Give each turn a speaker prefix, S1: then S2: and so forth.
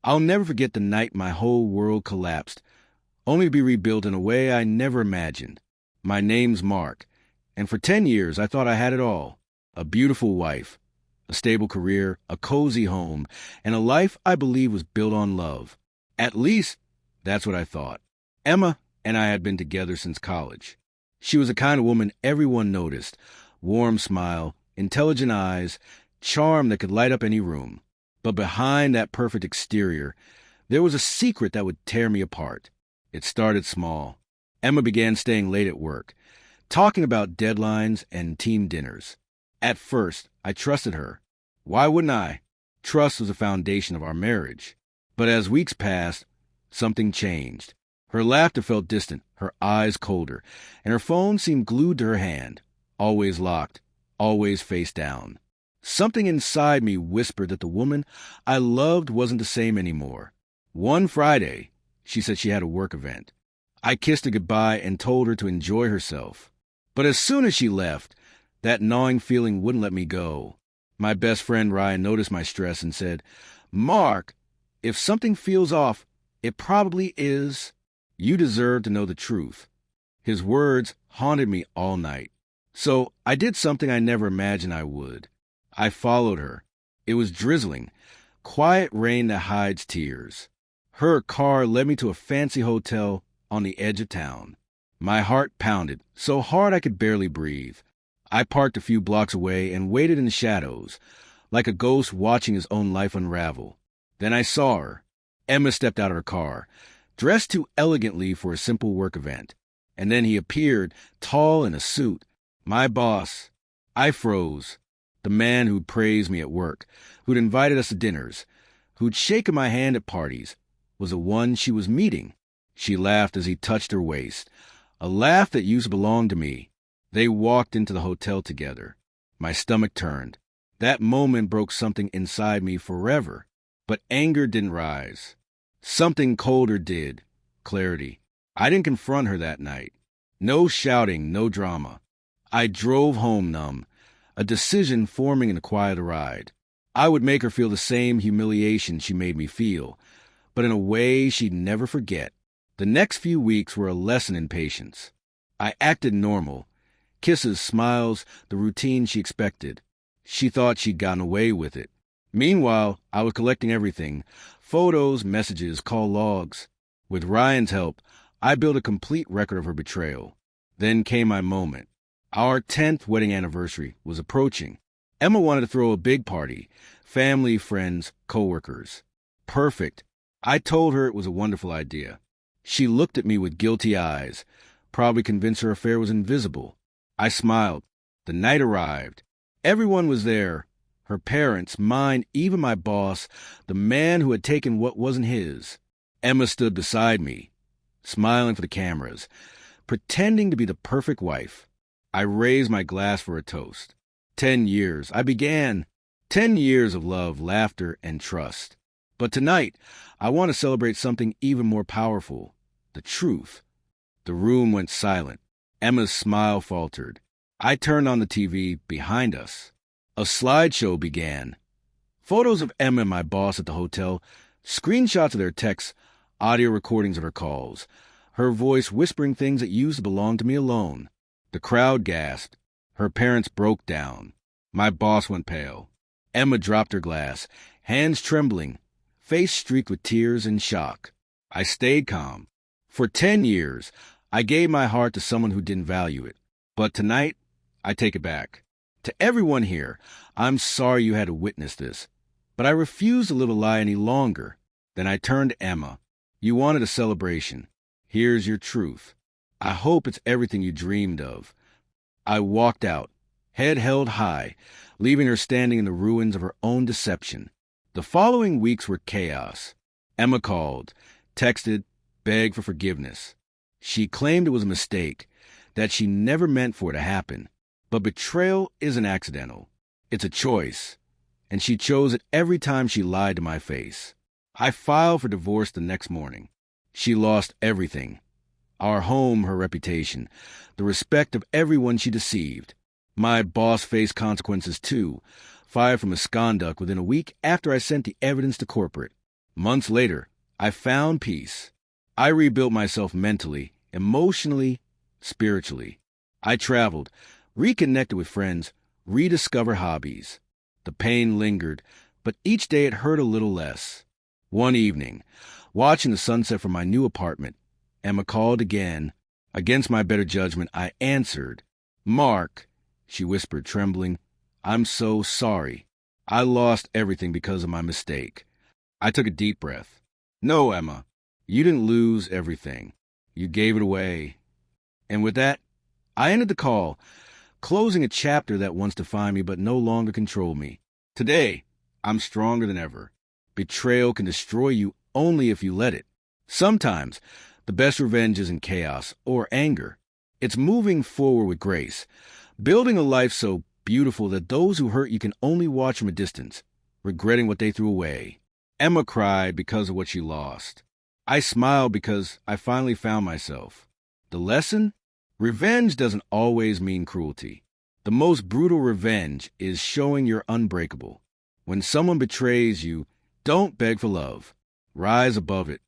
S1: I'll never forget the night my whole world collapsed, only to be rebuilt in a way I never imagined. My name's Mark, and for 10 years I thought I had it all. A beautiful wife, a stable career, a cozy home, and a life I believe was built on love. At least, that's what I thought. Emma and I had been together since college. She was the kind of woman everyone noticed. Warm smile, intelligent eyes, charm that could light up any room. But behind that perfect exterior, there was a secret that would tear me apart. It started small. Emma began staying late at work, talking about deadlines and team dinners. At first, I trusted her. Why wouldn't I? Trust was the foundation of our marriage. But as weeks passed, something changed. Her laughter felt distant, her eyes colder, and her phone seemed glued to her hand, always locked, always face down. Something inside me whispered that the woman I loved wasn't the same anymore. One Friday, she said she had a work event. I kissed her goodbye and told her to enjoy herself. But as soon as she left, that gnawing feeling wouldn't let me go. My best friend Ryan noticed my stress and said, "Mark, if something feels off, it probably is. You deserve to know the truth." His words haunted me all night. So I did something I never imagined I would. I followed her. It was drizzling, quiet rain that hides tears. Her car led me to a fancy hotel on the edge of town. My heart pounded so hard I could barely breathe. I parked a few blocks away and waited in the shadows, like a ghost watching his own life unravel. Then I saw her. Emma stepped out of her car, dressed too elegantly for a simple work event. And then he appeared, tall in a suit. My boss. I froze. The man who'd praised me at work, who'd invited us to dinners, who'd shaken my hand at parties, was the one she was meeting. She laughed as he touched her waist, a laugh that used to belong to me. They walked into the hotel together. My stomach turned. That moment broke something inside me forever. But anger didn't rise. Something colder did. Clarity. I didn't confront her that night. No shouting, no drama. I drove home numb, a decision forming in the quiet of the ride. I would make her feel the same humiliation she made me feel, but in a way she'd never forget. The next few weeks were a lesson in patience. I acted normal. Kisses, smiles, the routine she expected. She thought she'd gotten away with it. Meanwhile, I was collecting everything. Photos, messages, call logs. With Ryan's help, I built a complete record of her betrayal. Then came my moment. Our 10th wedding anniversary was approaching. Emma wanted to throw a big party. Family, friends, coworkers. Perfect. I told her it was a wonderful idea. She looked at me with guilty eyes, probably convinced her affair was invisible. I smiled. The night arrived. Everyone was there. Her parents, mine, even my boss, the man who had taken what wasn't his. Emma stood beside me, smiling for the cameras, pretending to be the perfect wife. I raised my glass for a toast. 10 years. I began. 10 years of love, laughter, and trust. But tonight, I want to celebrate something even more powerful. The truth. The room went silent. Emma's smile faltered. I turned on the TV behind us. A slideshow began. Photos of Emma and my boss at the hotel, screenshots of their texts, audio recordings of her calls, her voice whispering things that used to belong to me alone. The crowd gasped. Her parents broke down. My boss went pale. Emma dropped her glass, hands trembling, face streaked with tears and shock. I stayed calm. For 10 years, I gave my heart to someone who didn't value it. But tonight, I take it back. To everyone here, I'm sorry you had to witness this. But I refuse to live a lie any longer. Then I turned to Emma. You wanted a celebration. Here's your truth. I hope it's everything you dreamed of. I walked out, head held high, leaving her standing in the ruins of her own deception. The following weeks were chaos. Emma called, texted, begged for forgiveness. She claimed it was a mistake, that she never meant for it to happen. But betrayal isn't accidental. It's a choice. And she chose it every time she lied to my face. I filed for divorce the next morning. She lost everything. Our home, her reputation, the respect of everyone she deceived. My boss faced consequences too, fired for misconduct within a week after I sent the evidence to corporate. Months later, I found peace. I rebuilt myself mentally, emotionally, spiritually. I traveled, reconnected with friends, rediscovered hobbies. The pain lingered, but each day it hurt a little less. One evening, watching the sunset from my new apartment, Emma called again. Against my better judgment, I answered. "Mark," she whispered, trembling, "I'm so sorry. I lost everything because of my mistake." I took a deep breath. "No, Emma, you didn't lose everything. You gave it away." And with that, I ended the call, closing a chapter that once defined me but no longer controlled me. Today, I'm stronger than ever. Betrayal can destroy you only if you let it. Sometimes, the best revenge isn't chaos or anger. It's moving forward with grace, building a life so beautiful that those who hurt you can only watch from a distance, regretting what they threw away. Emma cried because of what she lost. I smiled because I finally found myself. The lesson? Revenge doesn't always mean cruelty. The most brutal revenge is showing you're unbreakable. When someone betrays you, don't beg for love. Rise above it.